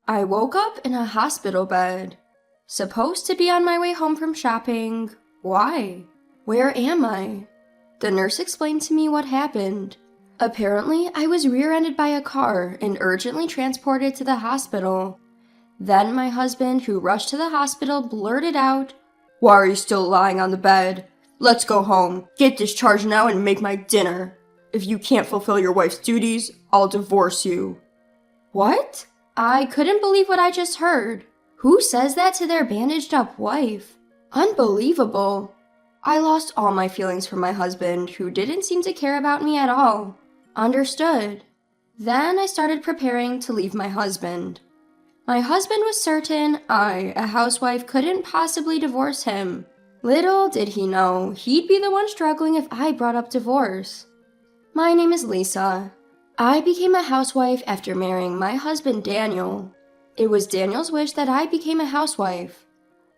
I woke up in a hospital bed. Supposed to be on my way home from shopping. Why? Where am I? The nurse explained to me what happened. Apparently, I was rear-ended by a car and urgently transported to the hospital. Then my husband, who rushed to the hospital, blurted out, "Why are you still lying on the bed? Let's go home. Get discharged now and make my dinner. If you can't fulfill your wife's duties, I'll divorce you." What? I couldn't believe what I just heard. Who says that to their bandaged-up wife? Unbelievable. I lost all my feelings for my husband, who didn't seem to care about me at all. Understood. Then I started preparing to leave my husband. My husband was certain I, a housewife, couldn't possibly divorce him. Little did he know he'd be the one struggling if I brought up divorce. My name is Lisa. I became a housewife after marrying my husband Daniel. It was Daniel's wish that I became a housewife.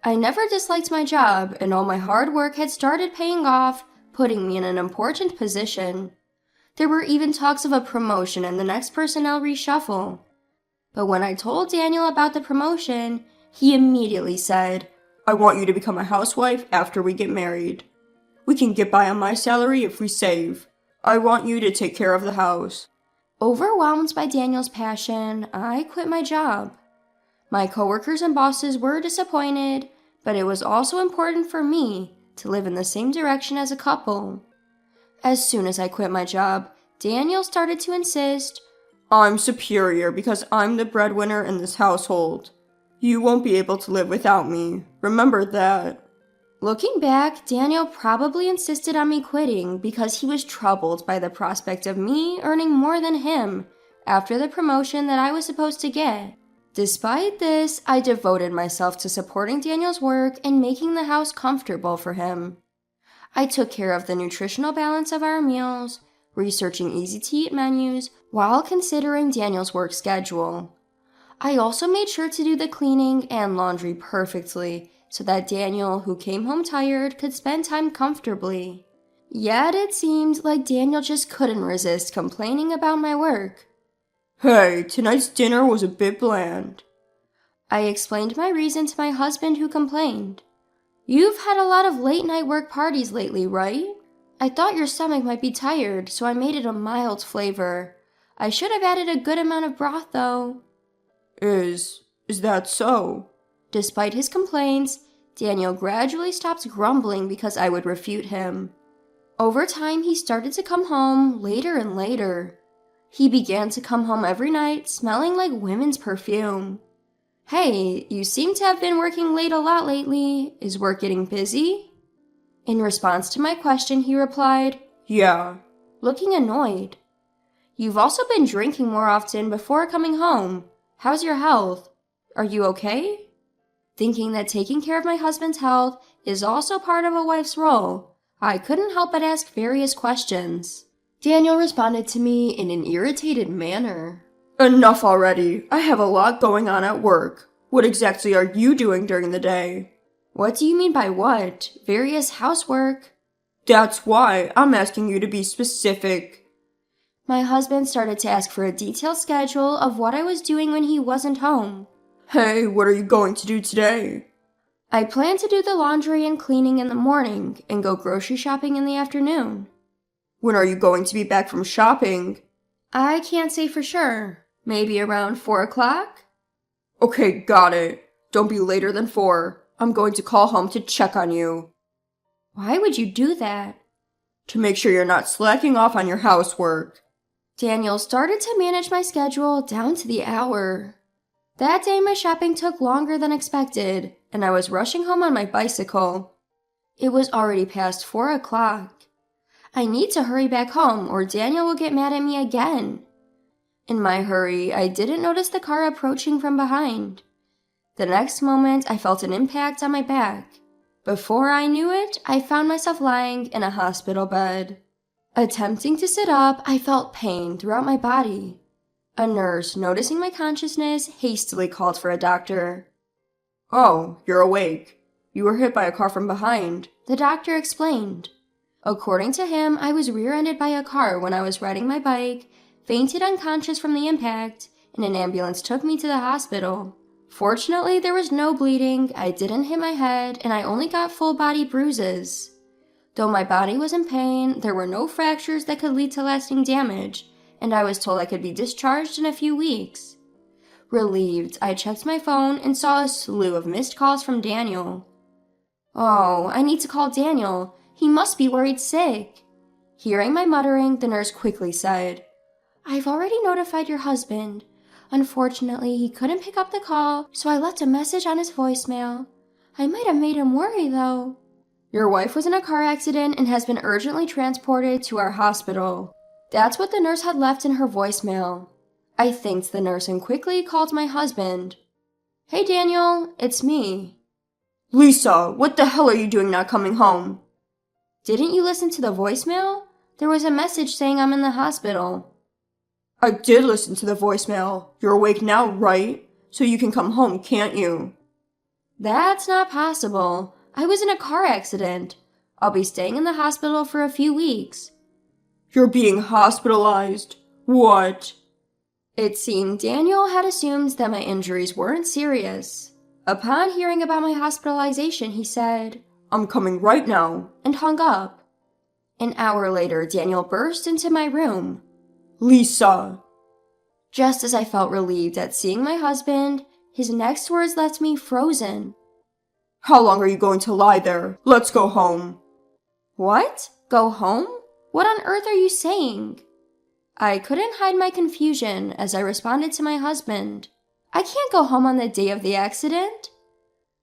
I never disliked my job, and all my hard work had started paying off, putting me in an important position. There were even talks of a promotion and the next personnel reshuffle. But when I told Daniel about the promotion, he immediately said, "I want you to become a housewife after we get married. We can get by on my salary if we save. I want you to take care of the house." Overwhelmed by Daniel's passion, I quit my job. My coworkers and bosses were disappointed, but it was also important for me to live in the same direction as a couple. As soon as I quit my job, Daniel started to insist, "I'm superior because I'm the breadwinner in this household. You won't be able to live without me. Remember that." Looking back, Daniel probably insisted on me quitting because he was troubled by the prospect of me earning more than him after the promotion that I was supposed to get. Despite this, I devoted myself to supporting Daniel's work and making the house comfortable for him. I took care of the nutritional balance of our meals, researching easy-to-eat menus, while considering Daniel's work schedule. I also made sure to do the cleaning and laundry perfectly, so that Daniel, who came home tired, could spend time comfortably. Yet it seemed like Daniel just couldn't resist complaining about my work. "Hey, tonight's dinner was a bit bland." I explained my reason to my husband, who complained. "You've had a lot of late-night work parties lately, right? I thought your stomach might be tired, so I made it a mild flavor. I should have added a good amount of broth, though." Is that so?" Despite his complaints, Daniel gradually stopped grumbling because I would refute him. Over time, he started to come home later and later. He began to come home every night smelling like women's perfume. "Hey, you seem to have been working late a lot lately. Is work getting busy?" In response to my question, he replied, "Yeah," looking annoyed. "You've also been drinking more often before coming home. How's your health? Are you okay?" Thinking that taking care of my husband's health is also part of a wife's role, I couldn't help but ask various questions. Daniel responded to me in an irritated manner. "Enough already. I have a lot going on at work. What exactly are you doing during the day?" "What do you mean by what? Various housework?" "That's why I'm asking you to be specific." My husband started to ask for a detailed schedule of what I was doing when he wasn't home. "Hey, what are you going to do today?" "I plan to do the laundry and cleaning in the morning and go grocery shopping in the afternoon." "When are you going to be back from shopping?" "I can't say for sure. Maybe around 4 o'clock? "Okay, got it. Don't be later than 4. I'm going to call home to check on you." "Why would you do that?" "To make sure you're not slacking off on your housework." Daniel started to manage my schedule down to the hour. That day, my shopping took longer than expected, and I was rushing home on my bicycle. It was already past 4 o'clock. I need to hurry back home, or Daniel will get mad at me again. In my hurry, I didn't notice the car approaching from behind. The next moment, I felt an impact on my back. Before I knew it, I found myself lying in a hospital bed. Attempting to sit up, I felt pain throughout my body. A nurse, noticing my consciousness, hastily called for a doctor. "Oh, you're awake. You were hit by a car from behind," the doctor explained. According to him, I was rear-ended by a car when I was riding my bike, fainted unconscious from the impact, and an ambulance took me to the hospital. Fortunately, there was no bleeding, I didn't hit my head, and I only got full-body bruises. Though my body was in pain, there were no fractures that could lead to lasting damage, and I was told I could be discharged in a few weeks. Relieved, I checked my phone and saw a slew of missed calls from Daniel. Oh, I need to call Daniel. He must be worried sick. Hearing my muttering, the nurse quickly said, I've already notified your husband. Unfortunately, he couldn't pick up the call, so I left a message on his voicemail. I might have made him worry, though. Your wife was in a car accident and has been urgently transported to our hospital. That's what the nurse had left in her voicemail. I thanked the nurse and quickly called my husband. Hey, Daniel, it's me. Lisa, what the hell are you doing not coming home? Didn't you listen to the voicemail? There was a message saying I'm in the hospital. I did listen to the voicemail. You're awake now, right? So you can come home, can't you? That's not possible. I was in a car accident. I'll be staying in the hospital for a few weeks. You're being hospitalized? What? It seemed Daniel had assumed that my injuries weren't serious. Upon hearing about my hospitalization, he said, I'm coming right now, and hung up. An hour later, Daniel burst into my room. Lisa! Just as I felt relieved at seeing my husband, his next words left me frozen. How long are you going to lie there? Let's go home. What? Go home? What on earth are you saying? I couldn't hide my confusion as I responded to my husband. I can't go home on the day of the accident.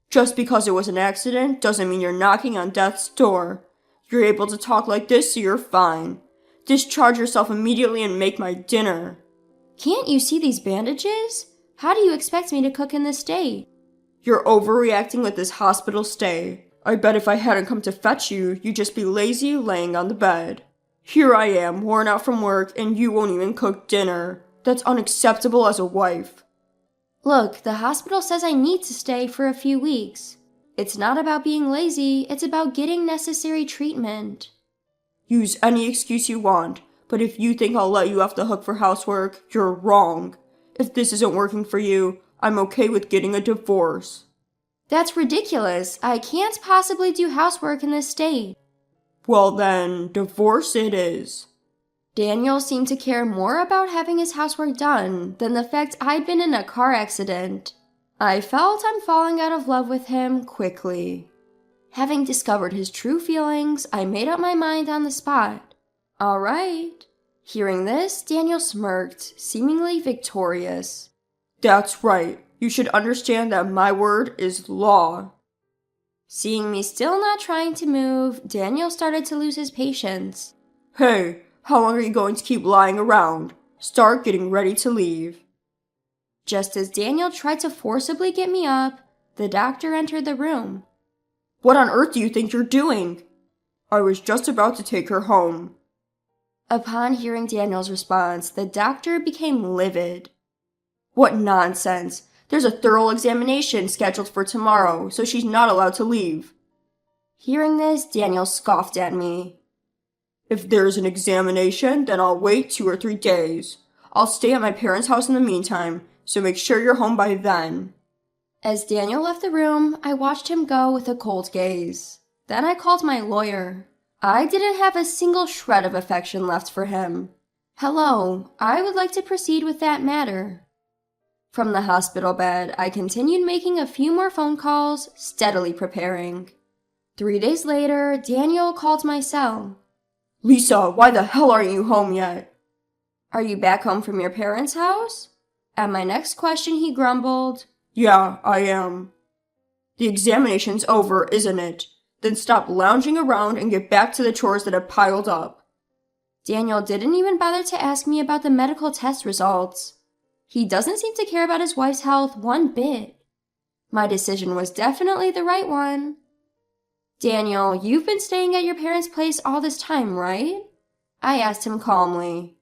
Just because it was an accident doesn't mean you're knocking on death's door. You're able to talk like this, so you're fine. Discharge yourself immediately and make my dinner. Can't you see these bandages? How do you expect me to cook in this state? You're overreacting with this hospital stay. I bet if I hadn't come to fetch you, you'd just be lazy laying on the bed. Here I am, worn out from work, and you won't even cook dinner. That's unacceptable as a wife. Look, the hospital says I need to stay for a few weeks. It's not about being lazy, it's about getting necessary treatment. Use any excuse you want, but if you think I'll let you off the hook for housework, you're wrong. If this isn't working for you, I'm okay with getting a divorce. That's ridiculous. I can't possibly do housework in this state. Well then, divorce it is. Daniel seemed to care more about having his housework done than the fact I'd been in a car accident. I felt I'm falling out of love with him quickly. Having discovered his true feelings, I made up my mind on the spot. All right. Hearing this, Daniel smirked, seemingly victorious. That's right. You should understand that my word is law. Seeing me still not trying to move, Daniel started to lose his patience. Hey, how long are you going to keep lying around? Start getting ready to leave. Just as Daniel tried to forcibly get me up, the doctor entered the room. What on earth do you think you're doing? I was just about to take her home. Upon hearing Daniel's response, the doctor became livid. What nonsense! There's a thorough examination scheduled for tomorrow, so she's not allowed to leave. Hearing this, Daniel scoffed at me. If there's an examination, then I'll wait 2 or 3 days. I'll stay at my parents' house in the meantime, so make sure you're home by then. As Daniel left the room, I watched him go with a cold gaze. Then I called my lawyer. I didn't have a single shred of affection left for him. Hello, I would like to proceed with that matter. From the hospital bed, I continued making a few more phone calls, steadily preparing. 3 days later, Daniel called my cell. Lisa, why the hell aren't you home yet? Are you back home from your parents' house? At my next question, he grumbled. Yeah, I am. The examination's over, isn't it? Then stop lounging around and get back to the chores that have piled up. Daniel didn't even bother to ask me about the medical test results. He doesn't seem to care about his wife's health one bit. My decision was definitely the right one. Daniel, you've been staying at your parents' place all this time, right? I asked him calmly.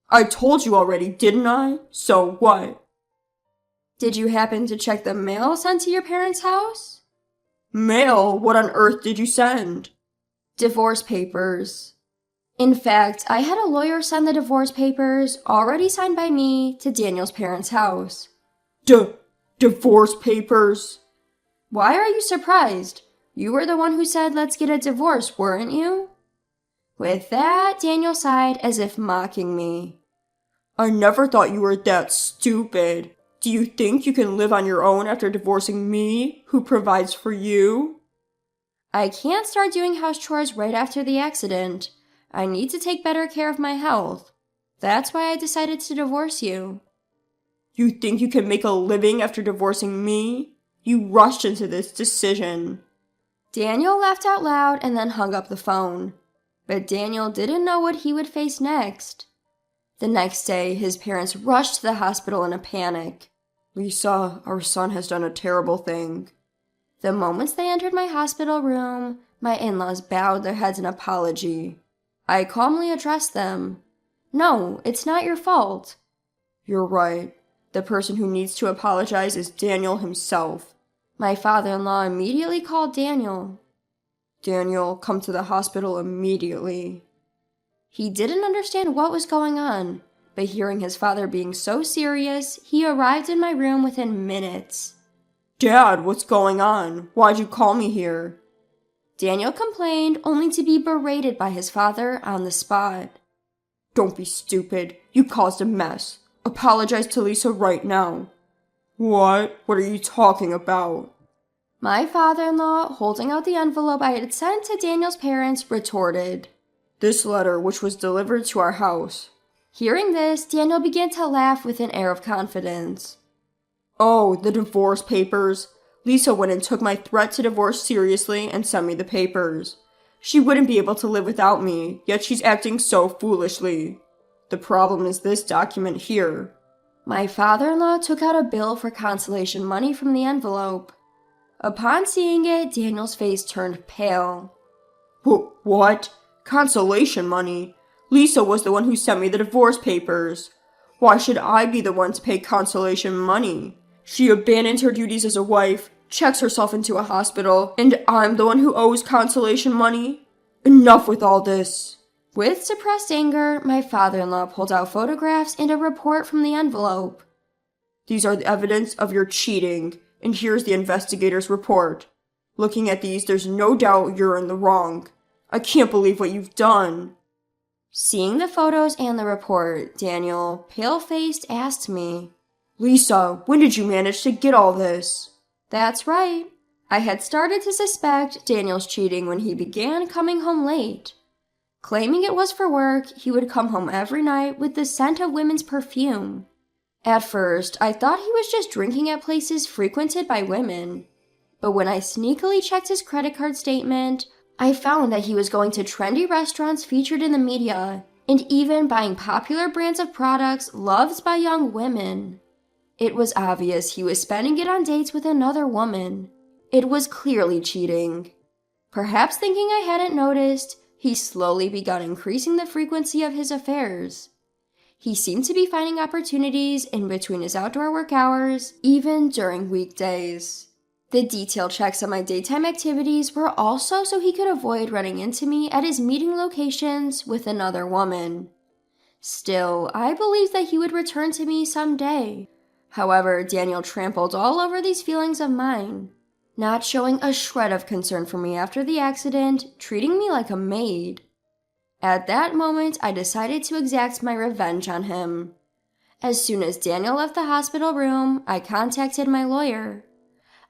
I told you already, didn't I? So what? Did you happen to check the mail sent to your parents' house? Mail? What on earth did you send? Divorce papers. In fact, I had a lawyer send the divorce papers, already signed by me, to Daniel's parents' house. Divorce papers? Why are you surprised? You were the one who said let's get a divorce, weren't you? With that, Daniel sighed as if mocking me. I never thought you were that stupid. Do you think you can live on your own after divorcing me, who provides for you? I can't start doing house chores right after the accident. I need to take better care of my health. That's why I decided to divorce you. You think you can make a living after divorcing me? You rushed into this decision. Daniel laughed out loud and then hung up the phone. But Daniel didn't know what he would face next. The next day, his parents rushed to the hospital in a panic. Lisa, our son has done a terrible thing. The moment they entered my hospital room, my in-laws bowed their heads in apology. I calmly addressed them. No, it's not your fault. You're right. The person who needs to apologize is Daniel himself. My father-in-law immediately called Daniel. Daniel, come to the hospital immediately. He didn't understand what was going on, but hearing his father being so serious, he arrived in my room within minutes. Dad, what's going on? Why'd you call me here? Daniel complained, only to be berated by his father on the spot. Don't be stupid. You caused a mess. Apologize to Lisa right now. What? What are you talking about? My father-in-law, holding out the envelope I had sent to Daniel's parents, retorted. This letter, which was delivered to our house. Hearing this, Daniel began to laugh with an air of confidence. Oh, the divorce papers. Lisa went and took my threat to divorce seriously and sent me the papers. She wouldn't be able to live without me, yet she's acting so foolishly. The problem is this document here. My father-in-law took out a bill for consolation money from the envelope. Upon seeing it, Daniel's face turned pale. What? Consolation money? Lisa was the one who sent me the divorce papers. Why should I be the one to pay consolation money? She abandoned her duties as a wife, checks herself into a hospital, and I'm the one who owes consolation money? Enough with all this. With suppressed anger, my father-in-law pulled out photographs and a report from the envelope. These are the evidence of your cheating, and here's the investigator's report. Looking at these, there's no doubt you're in the wrong. I can't believe what you've done. Seeing the photos and the report, Daniel, pale-faced, asked me, Lisa, when did you manage to get all this? That's right. I had started to suspect Daniel's cheating when he began coming home late. Claiming it was for work, he would come home every night with the scent of women's perfume. At first, I thought he was just drinking at places frequented by women. But when I sneakily checked his credit card statement, I found that he was going to trendy restaurants featured in the media, and even buying popular brands of products loved by young women. It was obvious he was spending it on dates with another woman. It was clearly cheating. Perhaps thinking I hadn't noticed, he slowly began increasing the frequency of his affairs. He seemed to be finding opportunities in between his outdoor work hours, even during weekdays. The detailed checks on my daytime activities were also so he could avoid running into me at his meeting locations with another woman. Still, I believed that he would return to me someday. However, Daniel trampled all over these feelings of mine, not showing a shred of concern for me after the accident, treating me like a maid. At that moment, I decided to exact my revenge on him. As soon as Daniel left the hospital room, I contacted my lawyer.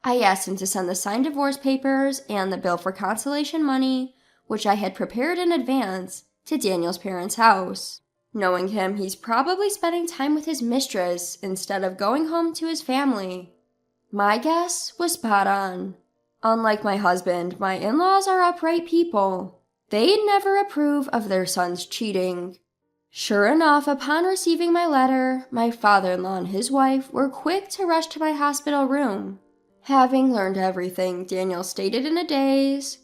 I asked him to send the signed divorce papers and the bill for consolation money, which I had prepared in advance, to Daniel's parents' house. Knowing him, he's probably spending time with his mistress instead of going home to his family. My guess was spot on. Unlike my husband, my in-laws are upright people. They'd never approve of their son's cheating. Sure enough, upon receiving my letter, my father-in-law and his wife were quick to rush to my hospital room. Having learned everything, Daniel stated in a daze,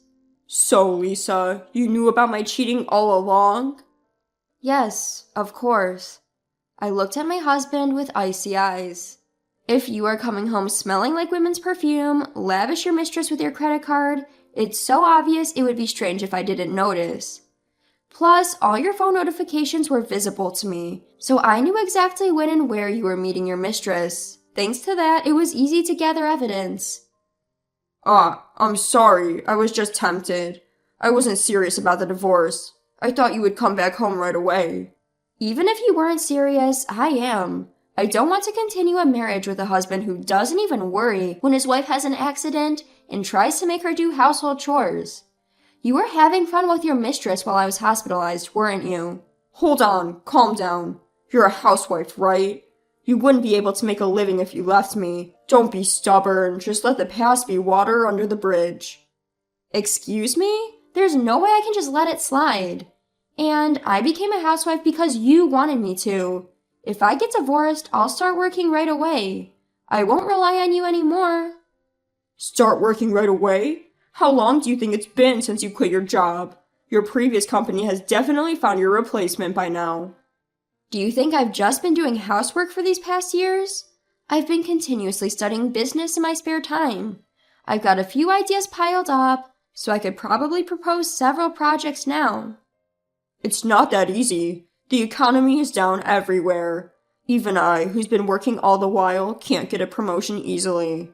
So, Lisa, you knew about my cheating all along? Yes, of course. I looked at my husband with icy eyes. If you are coming home smelling like women's perfume, lavish your mistress with your credit card, it's so obvious it would be strange if I didn't notice. Plus, all your phone notifications were visible to me, so I knew exactly when and where you were meeting your mistress. Thanks to that, it was easy to gather evidence. I'm sorry. I was just tempted. I wasn't serious about the divorce. I thought you would come back home right away. Even if you weren't serious, I am. I don't want to continue a marriage with a husband who doesn't even worry when his wife has an accident and tries to make her do household chores. You were having fun with your mistress while I was hospitalized, weren't you? Hold on, calm down. You're a housewife, right? You wouldn't be able to make a living if you left me. Don't be stubborn, just let the past be water under the bridge. Excuse me? There's no way I can just let it slide. And I became a housewife because you wanted me to. If I get divorced, I'll start working right away. I won't rely on you anymore. Start working right away? How long do you think it's been since you quit your job? Your previous company has definitely found your replacement by now. Do you think I've just been doing housework for these past years? I've been continuously studying business in my spare time. I've got a few ideas piled up, so I could probably propose several projects now. It's not that easy. The economy is down everywhere. Even I, who's been working all the while, can't get a promotion easily.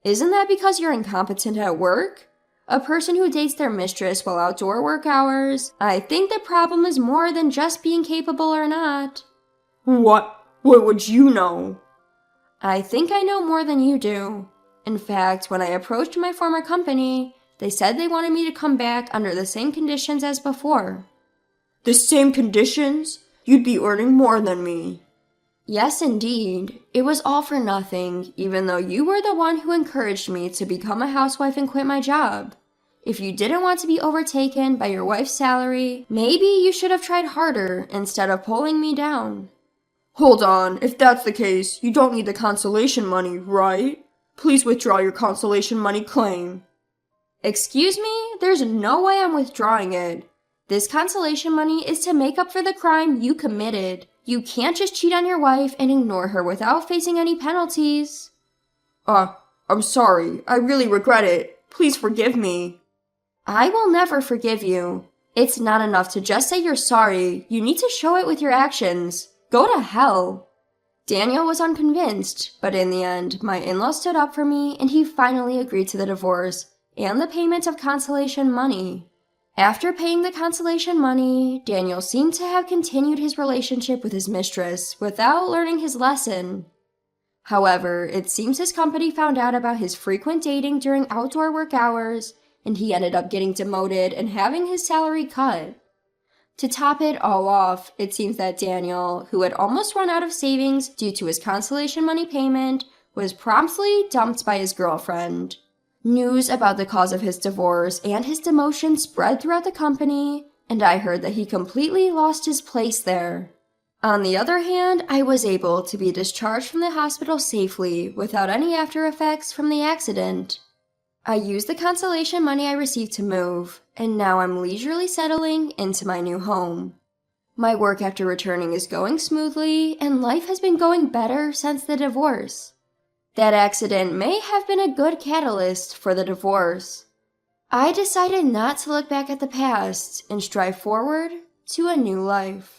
Isn't that because you're incompetent at work? A person who dates their mistress while outdoor work hours? I think the problem is more than just being capable or not. What? What would you know? I think I know more than you do. In fact, when I approached my former company, they said they wanted me to come back under the same conditions as before. The same conditions? You'd be earning more than me. Yes, indeed. It was all for nothing, even though you were the one who encouraged me to become a housewife and quit my job. If you didn't want to be overtaken by your wife's salary, maybe you should have tried harder instead of pulling me down. Hold on, if that's the case, you don't need the consolation money, right? Please withdraw your consolation money claim. Excuse me? There's no way I'm withdrawing it. This consolation money is to make up for the crime you committed. You can't just cheat on your wife and ignore her without facing any penalties. I'm sorry. I really regret it. Please forgive me. I will never forgive you. It's not enough to just say you're sorry. You need to show it with your actions. Go to hell. Daniel was unconvinced, but in the end, my in-law stood up for me and he finally agreed to the divorce and the payment of consolation money. After paying the consolation money, Daniel seemed to have continued his relationship with his mistress without learning his lesson. However, it seems his company found out about his frequent dating during outdoor work hours, and he ended up getting demoted and having his salary cut. To top it all off, it seems that Daniel, who had almost run out of savings due to his consolation money payment, was promptly dumped by his girlfriend. News about the cause of his divorce and his demotion spread throughout the company, and I heard that he completely lost his place there. On the other hand, I was able to be discharged from the hospital safely without any after effects from the accident. I used the consolation money I received to move, and now I'm leisurely settling into my new home. My work after returning is going smoothly, and life has been going better since the divorce. That accident may have been a good catalyst for the divorce. I decided not to look back at the past and strive forward to a new life.